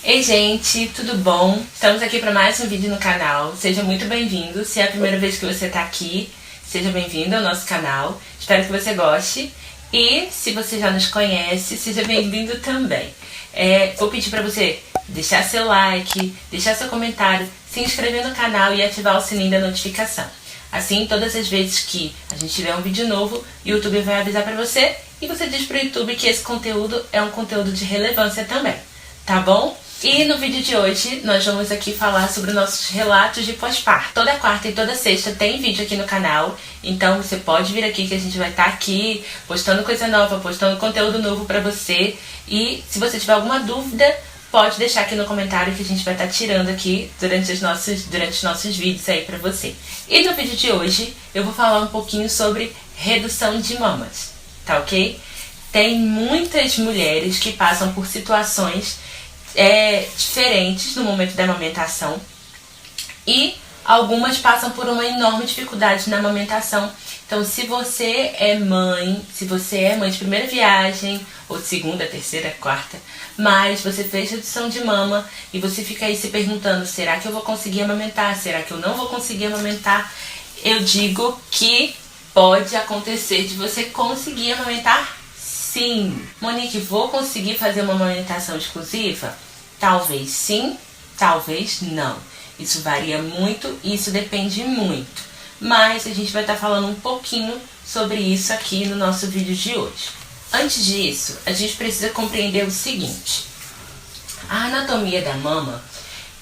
Ei gente, tudo bom? Estamos aqui para mais um vídeo no canal. Seja muito bem-vindo. Se é a primeira vez que você está aqui, seja bem-vindo ao nosso canal. Espero que você goste. E se você já nos conhece, seja bem-vindo também. Vou pedir para você deixar seu like, deixar seu comentário, se inscrever no canal e ativar o sininho da notificação. Assim, todas as vezes que a gente tiver um vídeo novo, o YouTube vai avisar para você e você diz para o YouTube que esse conteúdo é um conteúdo de relevância também, tá bom? E no vídeo de hoje nós vamos aqui falar sobre nossos relatos de pós-parto. Toda quarta e toda sexta tem vídeo aqui no canal, então você pode vir aqui que a gente vai estar aqui postando coisa nova, postando conteúdo novo pra você. E se você tiver alguma dúvida, pode deixar aqui no comentário que a gente vai estar tirando aqui durante os nossos vídeos aí pra você. E no vídeo de hoje eu vou falar um pouquinho sobre redução de mamas, tá ok? Tem muitas mulheres que passam por situações diferentes no momento da amamentação e algumas passam por uma enorme dificuldade na amamentação. Então, se você é mãe de primeira viagem, ou de segunda, terceira, quarta, mas você fez redução de mama e você fica aí se perguntando, será que eu vou conseguir amamentar? Será que eu não vou conseguir amamentar? Eu digo que pode acontecer de você conseguir amamentar. Sim. Monique, vou conseguir fazer uma amamentação exclusiva? Talvez sim, talvez não. Isso varia muito e isso depende muito. Mas a gente vai estar falando um pouquinho sobre isso aqui no nosso vídeo de hoje. Antes disso, a gente precisa compreender o seguinte. A anatomia da mama,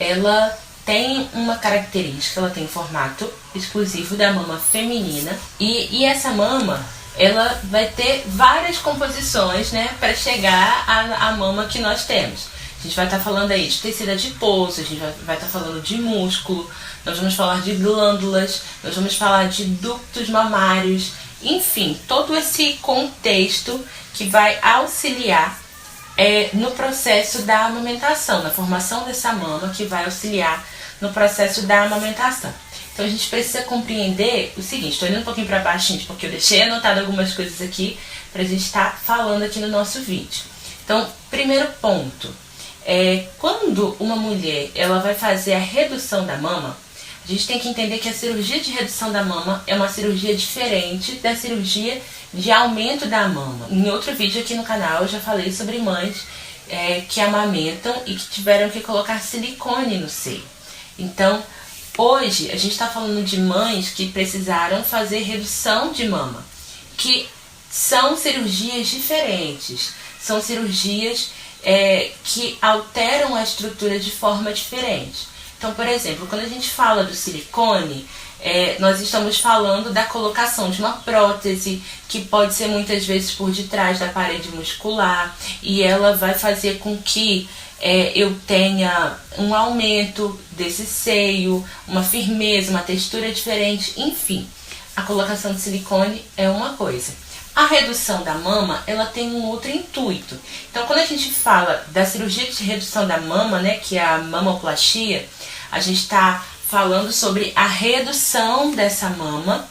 ela tem uma característica, ela tem um formato exclusivo da mama feminina. E essa mama, ela vai ter várias composições, né, para chegar à mama que nós temos. A gente vai estar falando aí de tecido adiposo, a gente vai estar falando de músculo, nós vamos falar de glândulas, nós vamos falar de ductos mamários, enfim, todo esse contexto que vai auxiliar no processo da amamentação, na formação dessa mama, que vai auxiliar no processo da amamentação. Então a gente precisa compreender o seguinte, estou olhando um pouquinho para baixo, gente, porque eu deixei anotado algumas coisas aqui para a gente estar falando aqui no nosso vídeo. Então, primeiro ponto, quando uma mulher ela vai fazer a redução da mama, a gente tem que entender que a cirurgia de redução da mama é uma cirurgia diferente da cirurgia de aumento da mama. Em outro vídeo aqui no canal eu já falei sobre mães que amamentam e que tiveram que colocar silicone no seio. Então, hoje a gente está falando de mães que precisaram fazer redução de mama, que são cirurgias diferentes, são cirurgias que alteram a estrutura de forma diferente. Então, por exemplo, quando a gente fala do silicone, nós estamos falando da colocação de uma prótese que pode ser muitas vezes por detrás da parede muscular e ela vai fazer com que eu tenha um aumento desse seio, uma firmeza, uma textura diferente, enfim. A colocação de silicone é uma coisa. A redução da mama, ela tem um outro intuito. Então, quando a gente fala da cirurgia de redução da mama, né, que é a mamoplastia, a gente está falando sobre a redução dessa mama,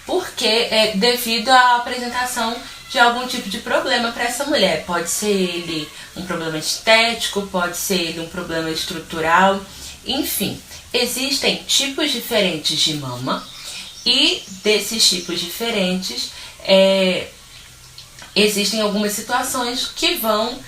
porque devido à apresentação de algum tipo de problema para essa mulher. Pode ser ele um problema estético, pode ser ele um problema estrutural, enfim. Existem tipos diferentes de mama e desses tipos diferentes existem algumas situações que vão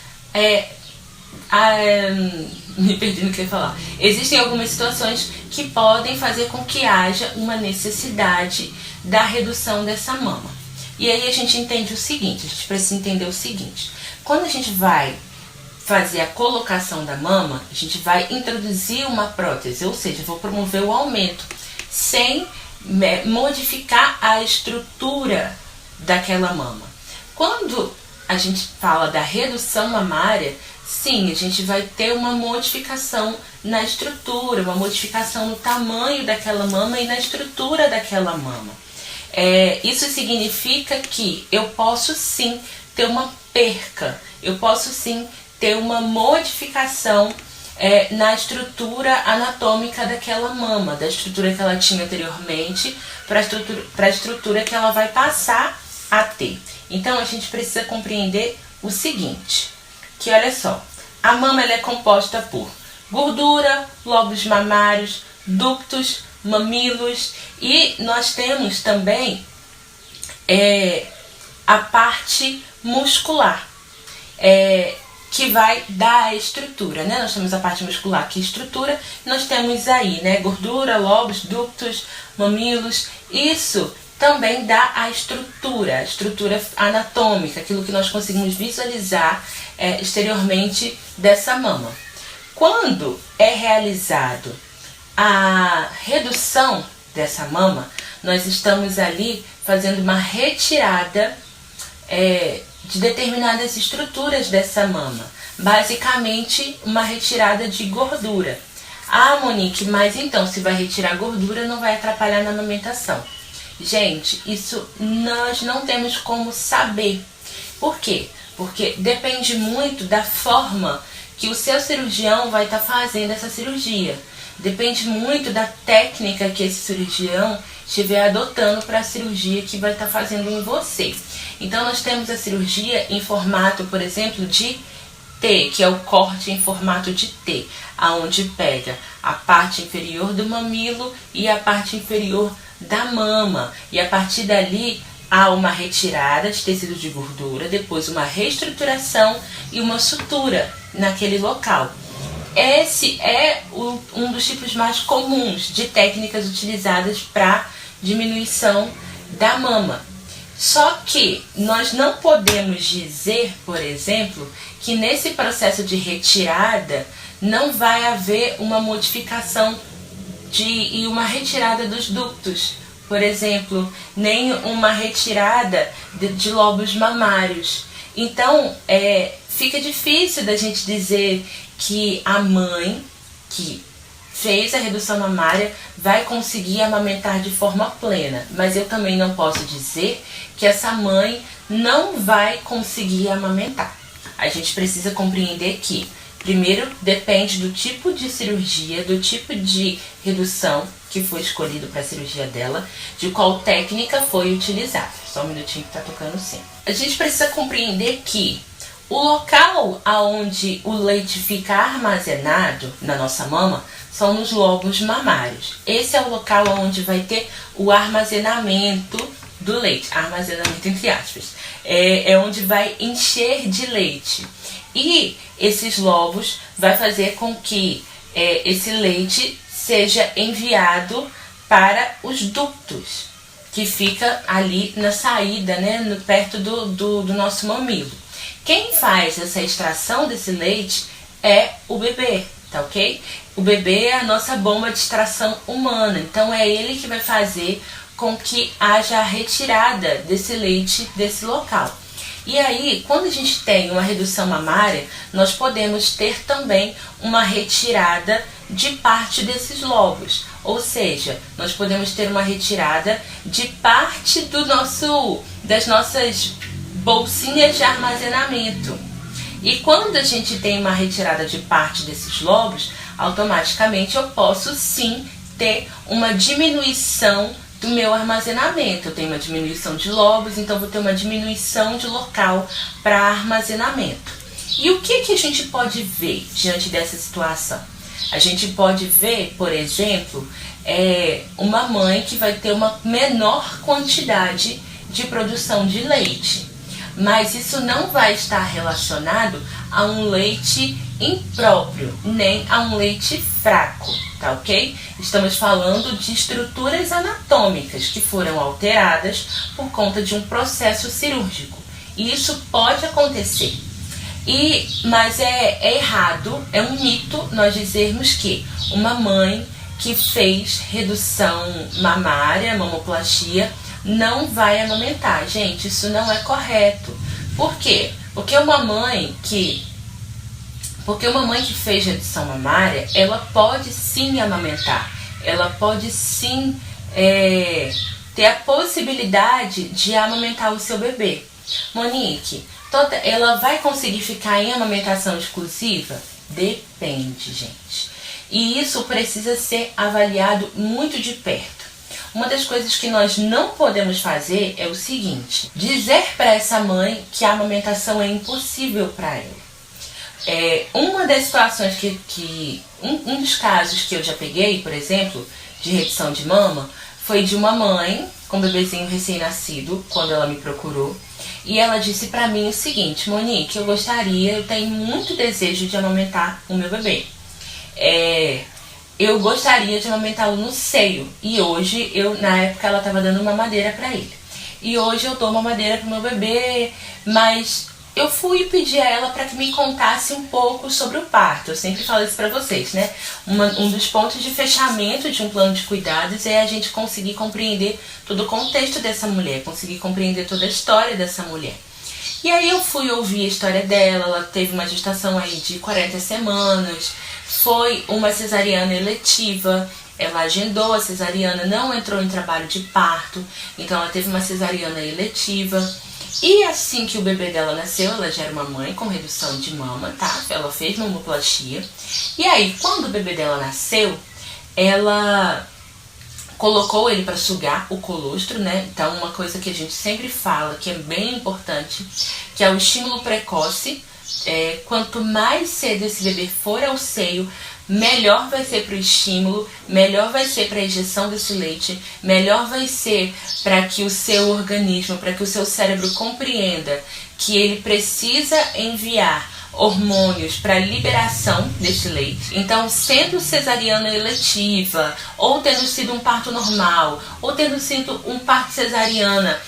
me perdi no que eu ia falar. Existem algumas situações que podem fazer com que haja uma necessidade da redução dessa mama. E aí a gente entende o seguinte, a gente precisa entender o seguinte. Quando a gente vai fazer a colocação da mama, a gente vai introduzir uma prótese, ou seja, vou promover o aumento sem modificar a estrutura daquela mama. Quando a gente fala da redução mamária, sim, a gente vai ter uma modificação na estrutura, uma modificação no tamanho daquela mama e na estrutura daquela mama. Isso significa que eu posso sim ter uma perca, eu posso sim ter uma modificação na estrutura anatômica daquela mama, da estrutura que ela tinha anteriormente para a estrutura que ela vai passar a ter. Então a gente precisa compreender o seguinte, que olha só, A mama ela é composta por gordura, lóbulos mamários, ductos, mamilos e nós temos também a parte muscular, que vai dar a estrutura, né? Nós temos a parte muscular que é estrutura, nós temos aí, né, gordura, lóbulos, ductos, mamilos. Isso também dá a estrutura anatômica, aquilo que nós conseguimos visualizar exteriormente dessa mama. Quando é realizado a redução dessa mama, nós estamos ali fazendo uma retirada de determinadas estruturas dessa mama, basicamente uma retirada de gordura. Ah, Monique, mas então se vai retirar gordura não vai atrapalhar na amamentação? Gente, isso nós não temos como saber. Por quê? Porque depende muito da forma que o seu cirurgião vai estar fazendo essa cirurgia. Depende muito da técnica que esse cirurgião estiver adotando para a cirurgia que vai estar fazendo em você. Então nós temos a cirurgia em formato, por exemplo, de T, que é o corte em formato de T, aonde pega a parte inferior do mamilo e a parte inferior da mama. E a partir dali há uma retirada de tecido de gordura, depois uma reestruturação e uma sutura naquele local. Esse é um dos tipos mais comuns de técnicas utilizadas para diminuição da mama. Só que nós não podemos dizer, por exemplo, que nesse processo de retirada não vai haver uma modificação e uma retirada dos ductos, por exemplo, nem uma retirada de lóbulos mamários. Então, fica difícil da gente dizer que a mãe que fez a redução mamária vai conseguir amamentar de forma plena, mas eu também não posso dizer que essa mãe não vai conseguir amamentar. A gente precisa compreender que, primeiro, depende do tipo de cirurgia, do tipo de redução que foi escolhido para a cirurgia dela, de qual técnica foi utilizada. Só um minutinho que tá tocando sim. A gente precisa compreender que o local aonde o leite fica armazenado na nossa mama são nos lóbulos mamários. Esse é o local onde vai ter o armazenamento do leite. Armazenamento entre aspas. É onde vai encher de leite. E esses lóbulos vai fazer com que esse leite seja enviado para os ductos, que fica ali na saída, né, perto do nosso mamilo. Quem faz essa extração desse leite é o bebê, tá ok? O bebê é a nossa bomba de extração humana, então é ele que vai fazer com que haja a retirada desse leite desse local. E aí, quando a gente tem uma redução mamária, nós podemos ter também uma retirada de parte desses lóbulos. Ou seja, nós podemos ter uma retirada de parte das nossas bolsinhas de armazenamento. E quando a gente tem uma retirada de parte desses lóbulos, automaticamente eu posso sim ter uma diminuição do meu armazenamento. Eu tenho uma diminuição de lóbulos, então vou ter uma diminuição de local para armazenamento. E o que a gente pode ver diante dessa situação? A gente pode ver, por exemplo, uma mãe que vai ter uma menor quantidade de produção de leite. Mas isso não vai estar relacionado a um leite impróprio, nem a um leite fraco, tá ok? Estamos falando de estruturas anatômicas que foram alteradas por conta de um processo cirúrgico. E isso pode acontecer. Mas é errado, é um mito nós dizermos que uma mãe que fez redução mamária, mamoplastia, não vai amamentar. Gente, isso não é correto. Por quê? Porque uma mãe que fez redução mamária, ela pode sim amamentar. Ela pode sim ter a possibilidade de amamentar o seu bebê. Monique, ela vai conseguir ficar em amamentação exclusiva? Depende, gente. E isso precisa ser avaliado muito de perto. Uma das coisas que nós não podemos fazer é o seguinte: dizer para essa mãe que a amamentação é impossível para ela. Uma das situações um dos casos que eu já peguei, por exemplo, de redução de mama, foi de uma mãe com um bebezinho recém-nascido, quando ela me procurou. E ela disse pra mim o seguinte: Monique, eu tenho muito desejo de amamentar o meu bebê. Eu gostaria de amamentá-lo no seio. E hoje, na época ela estava dando mamadeira pra ele. E hoje eu dou mamadeira pro meu bebê, mas eu fui pedir a ela para que me contasse um pouco sobre o parto. Eu sempre falo isso pra vocês, né? Um dos pontos de fechamento de um plano de cuidados é a gente conseguir compreender todo o contexto dessa mulher, conseguir compreender toda a história dessa mulher. E aí eu fui ouvir a história dela. Ela teve uma gestação aí de 40 semanas, foi uma cesariana eletiva. Ela agendou a cesariana, não entrou em trabalho de parto, então ela teve uma cesariana eletiva. E assim que o bebê dela nasceu, ela já era uma mãe com redução de mama, tá? Ela fez mamoplastia. E aí, quando o bebê dela nasceu, ela colocou ele para sugar o colostro, né? Então, uma coisa que a gente sempre fala, que é bem importante, que é o estímulo precoce. Quanto mais cedo esse bebê for ao seio, melhor vai ser para o estímulo, melhor vai ser para a injeção desse leite, melhor vai ser para que o seu organismo, para que o seu cérebro compreenda que ele precisa enviar hormônios para liberação desse leite. Então, sendo cesariana eletiva, ou tendo sido um parto normal, ou tendo sido um parto cesariana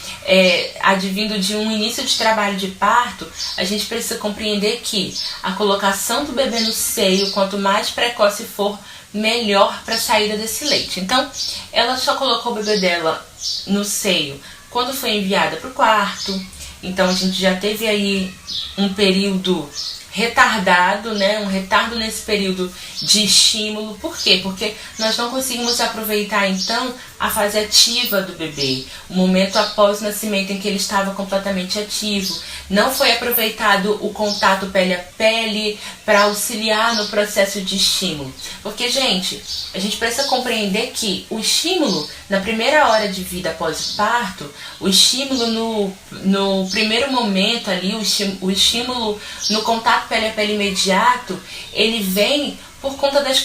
advindo de um início de trabalho de parto, a gente precisa compreender que a colocação do bebê no seio, quanto mais precoce for, melhor para a saída desse leite. Então, ela só colocou o bebê dela no seio quando foi enviada para o quarto. Então, a gente já teve aí um período retardado, né? Um retardo nesse período de estímulo. Por quê? Porque nós não conseguimos aproveitar, então, a fase ativa do bebê, o momento após o nascimento em que ele estava completamente ativo. Não foi aproveitado o contato pele a pele para auxiliar no processo de estímulo. Porque, gente, a gente precisa compreender que o estímulo na primeira hora de vida após o parto, o estímulo no primeiro momento ali, o estímulo no contato pele a pele imediato, ele vem por conta das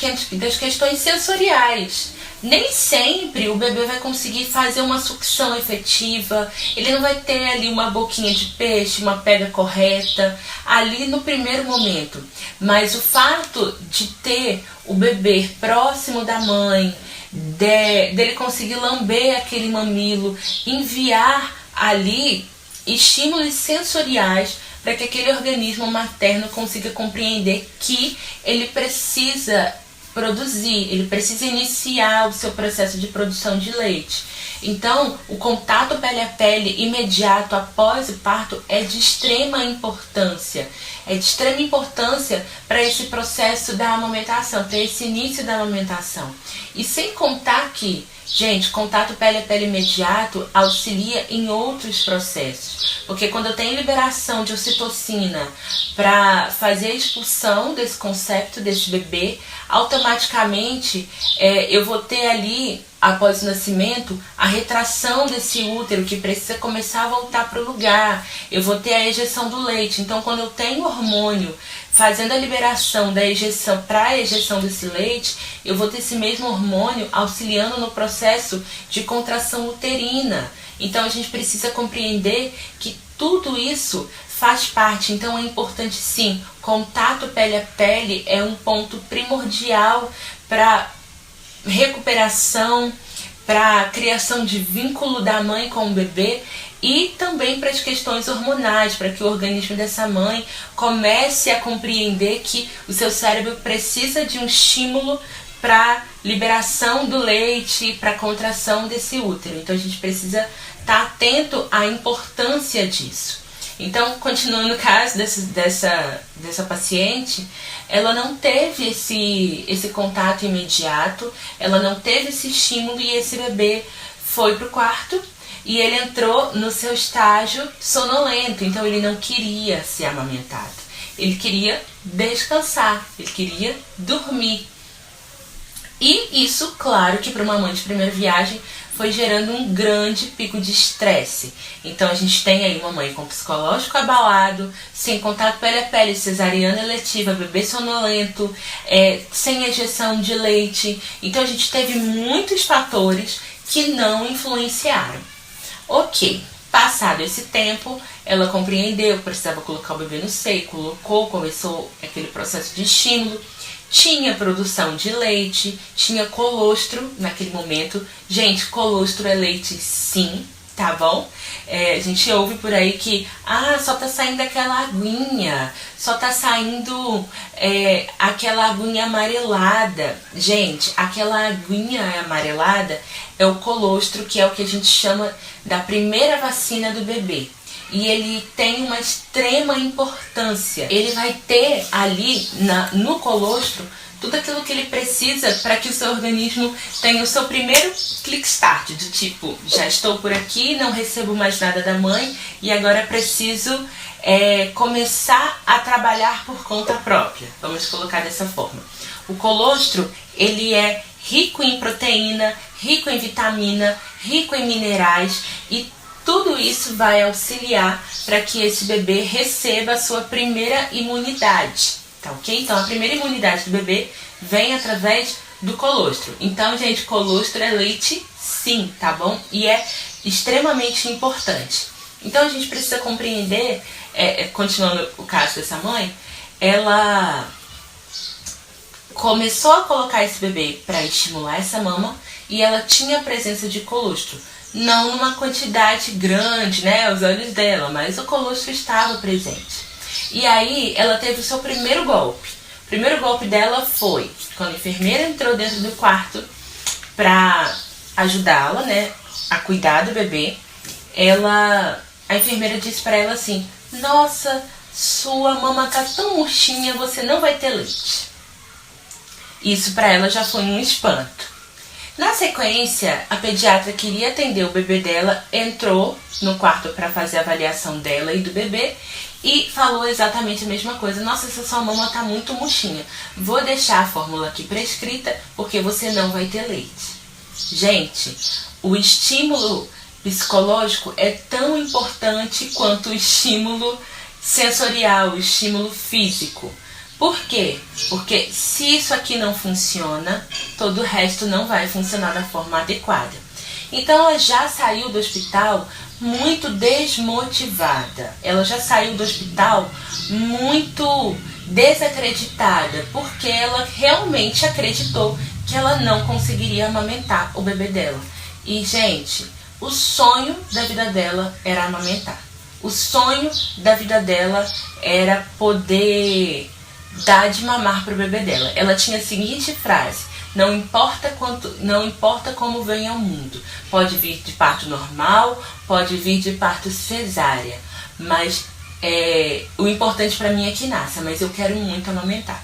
questões sensoriais. Nem sempre o bebê vai conseguir fazer uma sucção efetiva, ele não vai ter ali uma boquinha de peixe, uma pega correta, ali no primeiro momento. Mas o fato de ter o bebê próximo da mãe, dele conseguir lamber aquele mamilo, enviar ali estímulos sensoriais para que aquele organismo materno consiga compreender que ele precisa produzir, ele precisa iniciar o seu processo de produção de leite. Então, o contato pele a pele imediato após o parto é de extrema importância. É de extrema importância para esse processo da amamentação, para esse início da amamentação. E sem contar que, gente, contato pele a pele imediato auxilia em outros processos. Porque quando eu tenho liberação de ocitocina para fazer a expulsão desse concepto, desse bebê, automaticamente eu vou ter ali, após o nascimento, a retração desse útero que precisa começar a voltar para o lugar. Eu vou ter a ejeção do leite. Então, quando eu tenho hormônio fazendo a liberação da ejeção para a ejeção desse leite, eu vou ter esse mesmo hormônio auxiliando no processo de contração uterina. Então, a gente precisa compreender que tudo isso faz parte. Então, é importante, sim, contato pele a pele é um ponto primordial para recuperação, para a criação de vínculo da mãe com o bebê e também para as questões hormonais, para que o organismo dessa mãe comece a compreender que o seu cérebro precisa de um estímulo para liberação do leite, para a contração desse útero. Então a gente precisa estar atento à importância disso. Então, continuando o caso dessa paciente, ela não teve esse contato imediato, ela não teve esse estímulo e esse bebê foi para o quarto e ele entrou no seu estágio sonolento. Então, ele não queria ser amamentado, ele queria descansar, ele queria dormir. E isso, claro que para uma mãe de primeira viagem foi gerando um grande pico de estresse. Então a gente tem aí uma mãe com psicológico abalado, sem contato pele a pele, cesariana eletiva, bebê sonolento, sem ejeção de leite. Então a gente teve muitos fatores que não influenciaram. Ok, passado esse tempo, ela compreendeu que precisava colocar o bebê no seio, colocou, começou aquele processo de estímulo. Tinha produção de leite, tinha colostro naquele momento. Gente, colostro é leite sim, tá bom? A gente ouve por aí que só tá saindo aquela aguinha, só tá saindo aquela aguinha amarelada. Gente, aquela aguinha amarelada é o colostro, que é o que a gente chama da primeira vacina do bebê. E ele tem uma extrema importância. Ele vai ter ali no colostro tudo aquilo que ele precisa para que o seu organismo tenha o seu primeiro click start, do tipo, já estou por aqui, não recebo mais nada da mãe e agora preciso começar a trabalhar por conta própria. Vamos colocar dessa forma. O colostro, ele é rico em proteína, rico em vitamina, rico em minerais e tudo isso vai auxiliar para que esse bebê receba a sua primeira imunidade, tá ok? Então a primeira imunidade do bebê vem através do colostro. Então, gente, colostro é leite sim, tá bom? E é extremamente importante. Então a gente precisa compreender, continuando o caso dessa mãe, ela começou a colocar esse bebê para estimular essa mama e ela tinha a presença de colostro. Não numa quantidade grande, né, aos olhos dela, mas o colostro estava presente. E aí ela teve o seu primeiro golpe. O primeiro golpe dela foi quando a enfermeira entrou dentro do quarto para ajudá-la, né, a cuidar do bebê. A enfermeira disse para ela assim: nossa, sua mama tá tão murchinha, você não vai ter leite. Isso para ela já foi um espanto. Na sequência, a pediatra queria atender o bebê dela, entrou no quarto para fazer a avaliação dela e do bebê e falou exatamente a mesma coisa. Nossa, essa sua mama tá muito murchinha. Vou deixar a fórmula aqui prescrita porque você não vai ter leite. Gente, o estímulo psicológico é tão importante quanto o estímulo sensorial, o estímulo físico. Por quê? Porque se isso aqui não funciona, todo o resto não vai funcionar da forma adequada. Então ela já saiu do hospital muito desmotivada. Ela já saiu do hospital muito desacreditada, porque ela realmente acreditou que ela não conseguiria amamentar o bebê dela. E, gente, o sonho da vida dela era amamentar. O sonho da vida dela era poder dar de mamar para o bebê dela. Ela tinha a seguinte frase: não importa como vem ao mundo, pode vir de parto normal, pode vir de parto cesárea, mas o importante para mim é que nasça, mas eu quero muito amamentar.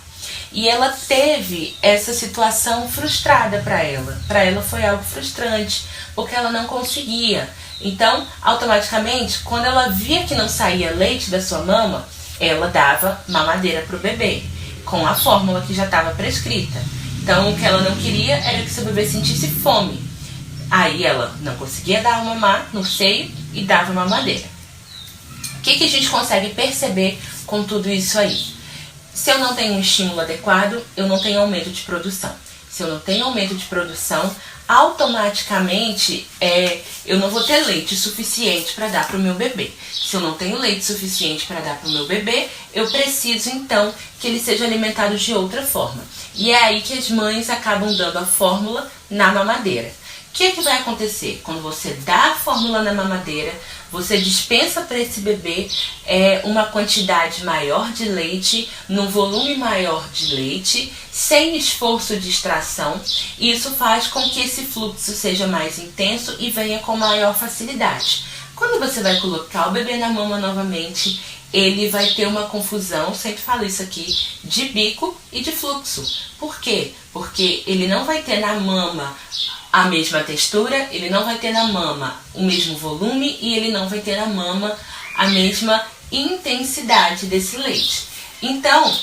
E ela teve essa situação frustrada para ela. Para ela foi algo frustrante, porque ela não conseguia. Então, automaticamente, quando ela via que não saía leite da sua mama, ela dava mamadeira para o bebê, com a fórmula que já estava prescrita. Então, o que ela não queria era que seu bebê sentisse fome. Aí ela não conseguia dar o mamar no seio e dava mamadeira. O que a gente consegue perceber com tudo isso aí? Se eu não tenho um estímulo adequado, eu não tenho aumento de produção. Se eu não tenho aumento de produção, automaticamente eu não vou ter leite suficiente para dar para o meu bebê. Se eu não tenho leite suficiente para dar para o meu bebê, eu preciso então que ele seja alimentado de outra forma. E é aí que as mães acabam dando a fórmula na mamadeira. O que vai acontecer? Quando você dá a fórmula na mamadeira, você dispensa para esse bebê uma quantidade maior de leite, num volume maior de leite, sem esforço de extração. E isso faz com que esse fluxo seja mais intenso e venha com maior facilidade. Quando você vai colocar o bebê na mama novamente, ele vai ter uma confusão, sempre falo isso aqui, de bico e de fluxo. Por quê? Porque ele não vai ter na mama a mesma textura, ele não vai ter na mama o mesmo volume e ele não vai ter na mama a mesma intensidade desse leite. Então,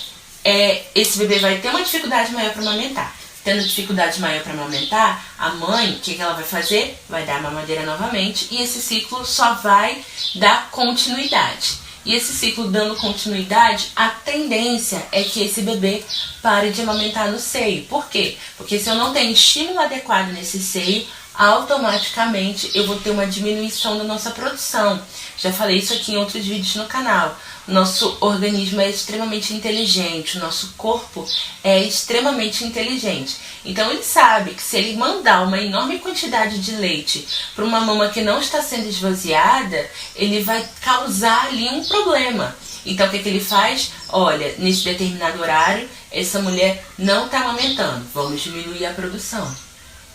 esse bebê vai ter uma dificuldade maior para amamentar. tendo dificuldade maior para amamentar, a mãe, o que ela vai fazer? Vai dar a mamadeira novamente e esse ciclo só vai dar continuidade. E esse ciclo dando continuidade, a tendência é que esse bebê pare de amamentar no seio. Por quê? Porque se eu não tenho estímulo adequado nesse seio, automaticamente eu vou ter uma diminuição da nossa produção. Já falei isso aqui em outros vídeos no canal. Nosso organismo é extremamente inteligente, o nosso corpo é extremamente inteligente. Então ele sabe que se ele mandar uma enorme quantidade de leite para uma mama que não está sendo esvaziada, ele vai causar ali um problema. Então o que ele faz? Olha, nesse determinado horário, essa mulher não está amamentando, vamos diminuir a produção.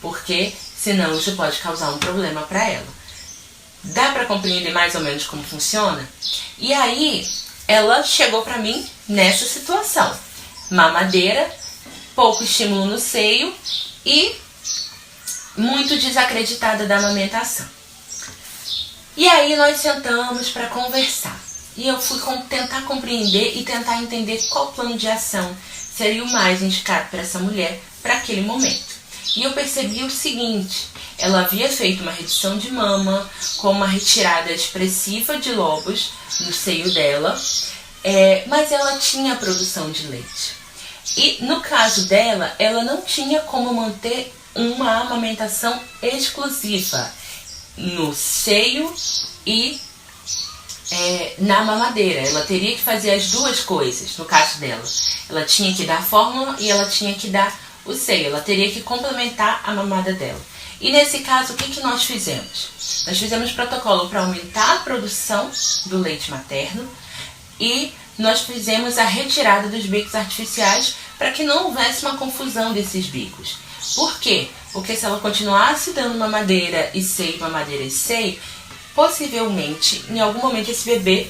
Porque senão isso pode causar um problema para ela. Dá para compreender mais ou menos como funciona? E aí, ela chegou para mim nessa situação. Mamadeira, pouco estímulo no seio e muito desacreditada da amamentação. E aí nós sentamos para conversar. E eu fui tentar compreender e tentar entender qual plano de ação seria o mais indicado para essa mulher para aquele momento. E eu percebi o seguinte: ela havia feito uma redução de mama com uma retirada expressiva de lobos no seio dela, mas ela tinha produção de leite. E no caso dela, ela não tinha como manter uma amamentação exclusiva no seio e na mamadeira. Ela teria que fazer as duas coisas no caso dela. Ela tinha que dar a fórmula e ela tinha que dar o seio. Ela teria que complementar a mamada dela. E nesse caso, o que nós fizemos? Nós fizemos protocolo para aumentar a produção do leite materno e nós fizemos a retirada dos bicos artificiais para que não houvesse uma confusão desses bicos. Por quê? Porque se ela continuasse dando mamadeira e seio, possivelmente, em algum momento, esse bebê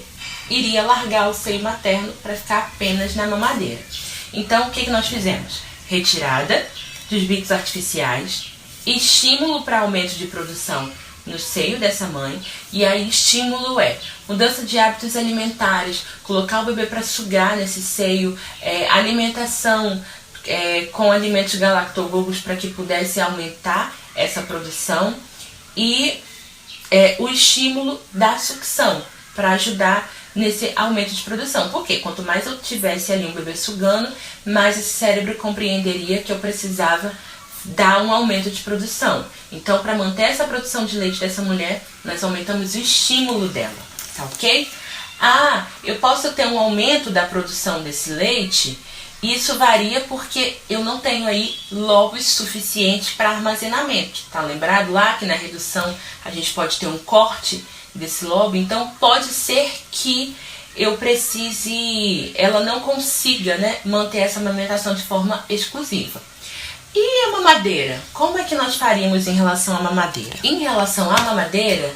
iria largar o seio materno para ficar apenas na mamadeira. Então, o que nós fizemos? Retirada dos bicos artificiais, estímulo para aumento de produção no seio dessa mãe, e aí estímulo mudança de hábitos alimentares, colocar o bebê para sugar nesse seio, alimentação com alimentos galactobobos para que pudesse aumentar essa produção e o estímulo da sucção para ajudar nesse aumento de produção. Porque quanto mais eu tivesse ali um bebê sugando, mais esse cérebro compreenderia que eu precisava dar um aumento de produção. Então, para manter essa produção de leite dessa mulher, nós aumentamos o estímulo dela, tá ok? Eu posso ter um aumento da produção desse leite? Isso varia porque eu não tenho aí lobos suficientes para armazenamento. Tá lembrado lá que na redução a gente pode ter um corte desse lobo? Então pode ser que eu precise, ela não consiga, manter essa amamentação de forma exclusiva. E a mamadeira? Como é que nós faríamos em relação à mamadeira? Em relação à mamadeira,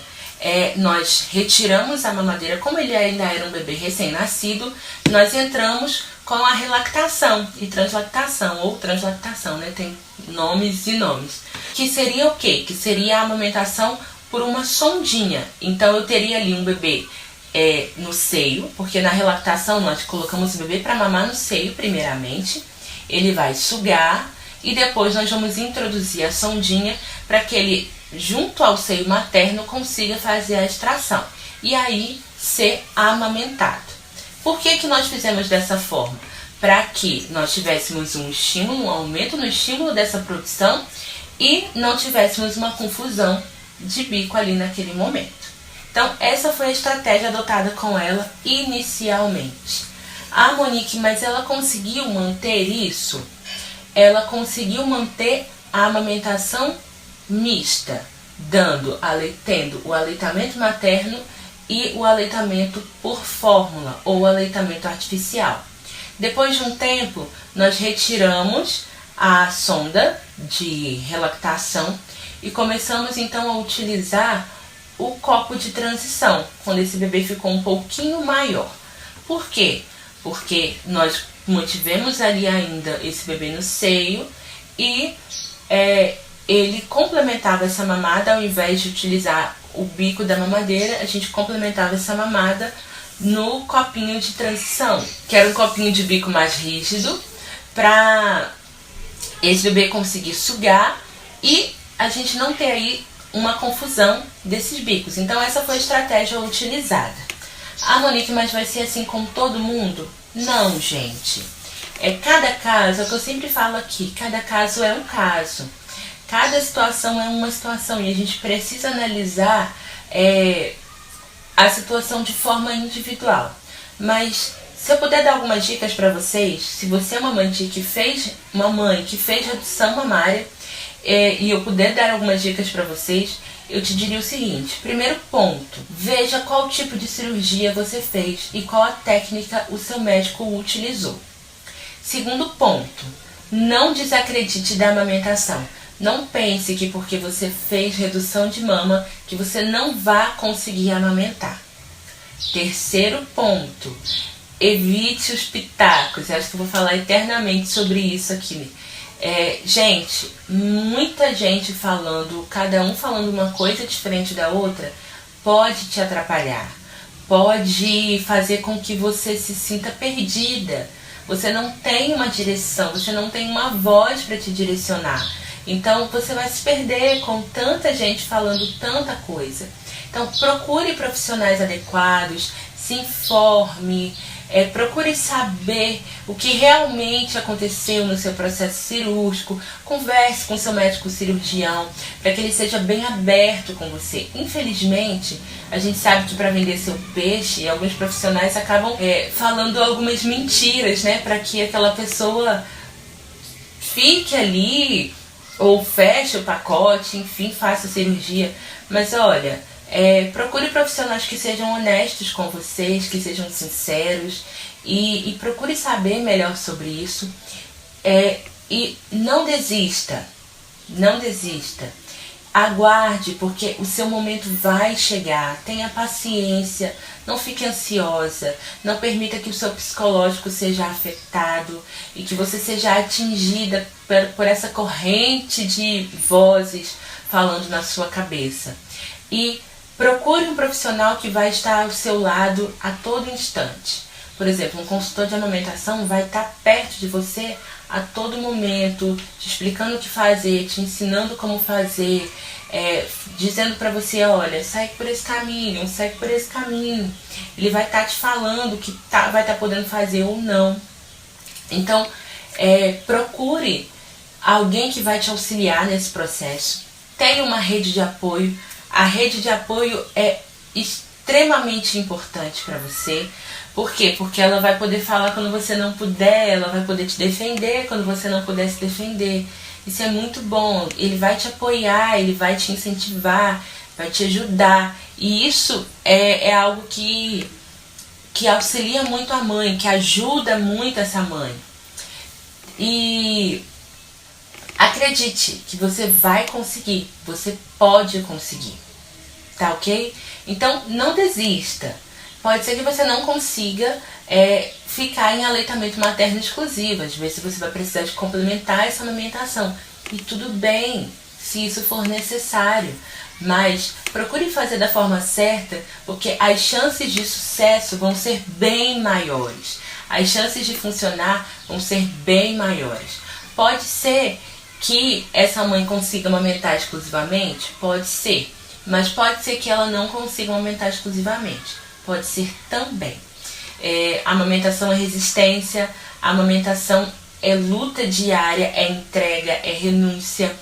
nós retiramos a mamadeira, como ele ainda era um bebê recém-nascido, nós entramos com a relactação e translactação, ou translactação, tem nomes e nomes. Que seria o quê? Que seria a amamentação por uma sondinha. Então eu teria ali um bebê no seio, porque na relactação nós colocamos o bebê para mamar no seio primeiramente, ele vai sugar e depois nós vamos introduzir a sondinha para que ele, junto ao seio materno, consiga fazer a extração e aí ser amamentado. Por que nós fizemos dessa forma? Para que nós tivéssemos um estímulo, um aumento no estímulo dessa produção e não tivéssemos uma confusão de bico ali naquele momento. Então, essa foi a estratégia adotada com ela inicialmente. Monique, mas ela conseguiu manter isso? Ela conseguiu manter a amamentação mista, tendo o aleitamento materno e o aleitamento por fórmula ou aleitamento artificial. Depois de um tempo, nós retiramos a sonda de relactação e começamos então a utilizar o copo de transição, quando esse bebê ficou um pouquinho maior. Por quê? Porque nós mantivemos ali ainda esse bebê no seio e ele complementava essa mamada, ao invés de utilizar o bico da mamadeira, a gente complementava essa mamada no copinho de transição, que era um copinho de bico mais rígido, para esse bebê conseguir sugar e a gente não ter aí uma confusão desses bicos. Então essa foi a estratégia utilizada. Ah, Monique, mas vai ser assim com todo mundo? Não, gente. Cada caso, é o que eu sempre falo aqui, cada caso é um caso. Cada situação é uma situação e a gente precisa analisar a situação de forma individual. Mas se eu puder dar algumas dicas para vocês, se você é uma mãe que fez redução mamária e eu puder dar algumas dicas para vocês, eu te diria o seguinte: primeiro ponto, veja qual tipo de cirurgia você fez e qual a técnica o seu médico utilizou. Segundo ponto, não desacredite da amamentação. Não pense que porque você fez redução de mama, que você não vai conseguir amamentar. Terceiro ponto, evite os pitacos. Eu acho que eu vou falar eternamente sobre isso aqui. Gente, muita gente falando, cada um falando uma coisa diferente da outra, pode te atrapalhar. Pode fazer com que você se sinta perdida. Você não tem uma direção, você não tem uma voz para te direcionar. Então você vai se perder com tanta gente falando tanta coisa. Então procure profissionais adequados, se informe, procure saber o que realmente aconteceu no seu processo cirúrgico, converse com seu médico cirurgião, para que ele seja bem aberto com você. Infelizmente, a gente sabe que para vender seu peixe, alguns profissionais acabam falando algumas mentiras, né, para que aquela pessoa fique ali, ou feche o pacote, enfim, faça a cirurgia. Mas olha, procure profissionais que sejam honestos com vocês, que sejam sinceros e procure saber melhor sobre isso. E não desista, não desista. Aguarde, porque o seu momento vai chegar. Tenha paciência, não fique ansiosa, não permita que o seu psicológico seja afetado e que você seja atingida por essa corrente de vozes falando na sua cabeça. E procure um profissional que vai estar ao seu lado a todo instante. Por exemplo, um consultor de amamentação vai estar perto de você a todo momento, te explicando o que fazer, te ensinando como fazer, dizendo para você, olha, segue por esse caminho, segue por esse caminho. Ele vai estar te falando o que vai estar podendo fazer ou não. Então, procure alguém que vai te auxiliar nesse processo. Tenha uma rede de apoio. A rede de apoio é extremamente importante para você. Por quê? Porque ela vai poder falar quando você não puder, ela vai poder te defender quando você não puder se defender. Isso é muito bom. Ele vai te apoiar, ele vai te incentivar, vai te ajudar. E isso é algo que auxilia muito a mãe, que ajuda muito essa mãe. E acredite que você vai conseguir, você pode conseguir, tá ok? Então não desista. Pode ser que você não consiga ficar em aleitamento materno exclusivo. Às vezes você vai precisar de complementar essa amamentação. E tudo bem, se isso for necessário. Mas procure fazer da forma certa, porque as chances de sucesso vão ser bem maiores. As chances de funcionar vão ser bem maiores. Pode ser que essa mãe consiga amamentar exclusivamente? Pode ser. Mas pode ser que ela não consiga amamentar exclusivamente. Pode ser também. A amamentação é resistência, a amamentação é luta diária, é entrega, é renúncia,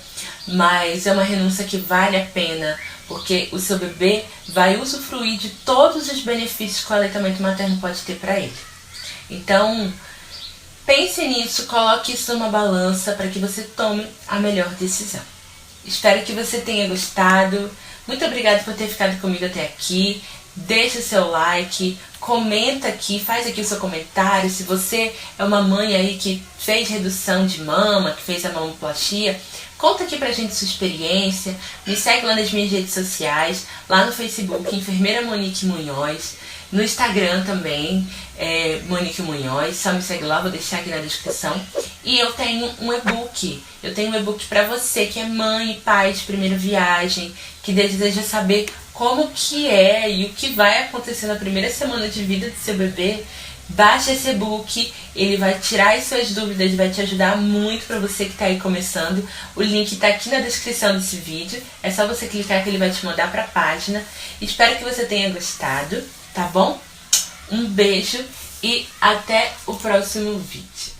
mas é uma renúncia que vale a pena, porque o seu bebê vai usufruir de todos os benefícios que o aleitamento materno pode ter para ele. Então, pense nisso, coloque isso numa balança para que você tome a melhor decisão. Espero que você tenha gostado. Muito obrigada por ter ficado comigo até aqui. Deixa o seu like, comenta aqui, faz aqui o seu comentário. Se você é uma mãe aí que fez redução de mama, que fez a mamoplastia, conta aqui pra gente sua experiência. Me segue lá nas minhas redes sociais, lá no Facebook, Enfermeira Monique Munhoz. No Instagram também, Monique Munhoz, só me segue lá, vou deixar aqui na descrição. E eu tenho um e-book, pra você que é mãe e pai de primeira viagem, que deseja saber como que é e o que vai acontecer na primeira semana de vida do seu bebê. Baixa esse e-book, ele vai tirar as suas dúvidas, vai te ajudar muito para você que está aí começando. O link está aqui na descrição desse vídeo, é só você clicar que ele vai te mandar para a página. Espero que você tenha gostado, tá bom? Um beijo e até o próximo vídeo.